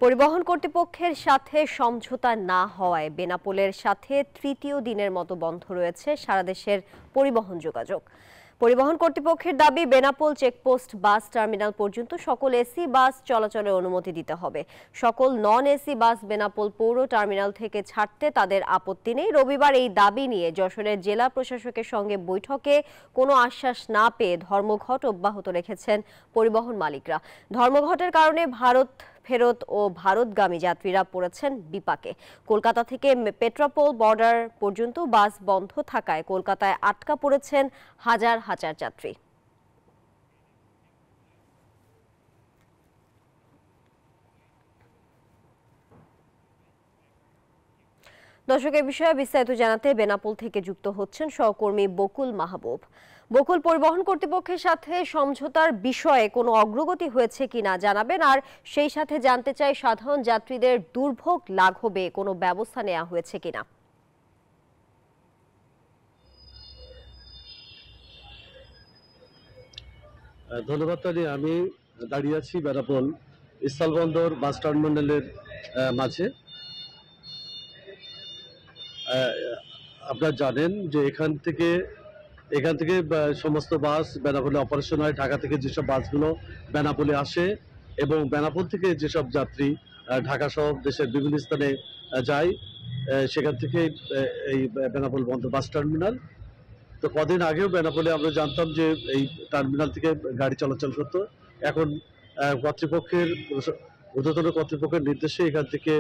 পরিবহন কর্তৃপক্ষের সাথে সমঝোতা না হওয়ায় বেনাপোলের সাথে তৃতীয় দিনের মতো বন্ধ রয়েছে সারা দেশের পরিবহন যোগাযোগ। পরিবহন কর্তৃপক্ষের দাবি, বেনাপোল চেকপোস্ট বাস টার্মিনাল পর্যন্ত সকল এসি বাস চলাচলের অনুমতি দিতে হবে। সকল নন এসি বাস বেনাপোল পৌর টার্মিনাল থেকে ছাড়তে তাদের আপত্তি নেই। রবিবার এই দাবি নিয়ে যশোরের জেলা প্রশাসকের সঙ্গে বৈঠকে কোনো আশ্বাস না পেয়ে ধর্মঘট অব্যাহত রেখেছেন পরিবহন মালিকরা। ধর্মঘটের কারণে ভারত ফেরত ও ভারতগামী যাত্রীরা পড়েছেন বিপাকে। কলকাতা থেকে পেট্রাপোল বর্ডার পর্যন্ত বাস বন্ধ থাকায় কলকাতায় আটকা পড়েছেন হাজার হাজার যাত্রী। দর্শক, এই বিষয়ে বিস্তারিত জানাতে বেনাপোল থেকে যুক্ত হচ্ছেন সহকর্মী বকুল মাহবুব। বকুল, পরিবহন কর্তৃপক্ষের সাথে সমঝোতার বিষয়ে কোনো অগ্রগতি হয়েছে কিনা জানাবেন, আর সেই সাথে জানতে চাই সাধারণ যাত্রীদের দুর্ভোগ লাঘবে কোনো ব্যবস্থা নেওয়া হয়েছে কিনা। ধন্যবাদ তানি। আমি দাঁড়িয়ে আছি বেনাপোল স্থলবন্দর বাস টার্মিনালের মাঝে। আপনারা জানেন যে এখান থেকে সমস্ত বাস বেনাপোলে অপারেশন হয়। ঢাকা থেকে যেসব বাসগুলো বেনাপোলে আসে এবং বেনাপোল থেকে যেসব যাত্রী ঢাকা সহ দেশের বিভিন্ন স্থানে যায়, সেখান থেকে এই বেনাপোল বন্দর বাস টার্মিনাল। তো কদিন আগেও বেনাপোলে আমরা জানতাম যে এই টার্মিনাল থেকে গাড়ি চলাচল করতো। এখন কর্তৃপক্ষের ঊর্ধ্বতন কর্তৃপক্ষের নির্দেশে এখান থেকে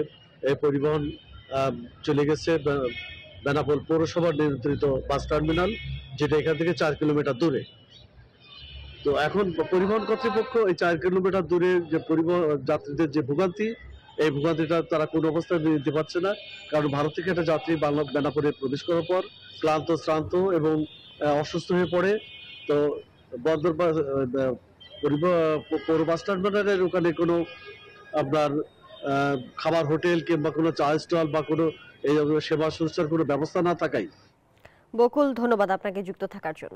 পরিবহন চলে গেছে বেনাপোল পৌরসভার নিয়ন্ত্রিত বাস টার্মিনাল, যেটা এখান থেকে 4 কিলোমিটার দূরে। তো এখন পরিবহন কর্তৃপক্ষ এই 4 কিলোমিটার দূরে যে পরিবহন যাত্রীদের যে ভোগান্তি, এই ভোগান্তিটা তারা কোনো অবস্থায় নিতে পারছে না। কারণ ভারত থেকে একটা যাত্রী বেনাপোলে প্রবেশ করার পর ক্লান্ত শ্রান্ত এবং অসুস্থ হয়ে পড়ে। তো বন্দর পৌর বাস টার্মিনালের ওখানে কোনো আপনার খাবার হোটেল কিংবা কোনো চা স্টল বা কোনো এই সেবা সংস্থার কোনো ব্যবস্থা না থাকায়। বকুল, ধন্যবাদ আপনাকে যুক্ত থাকার জন্য।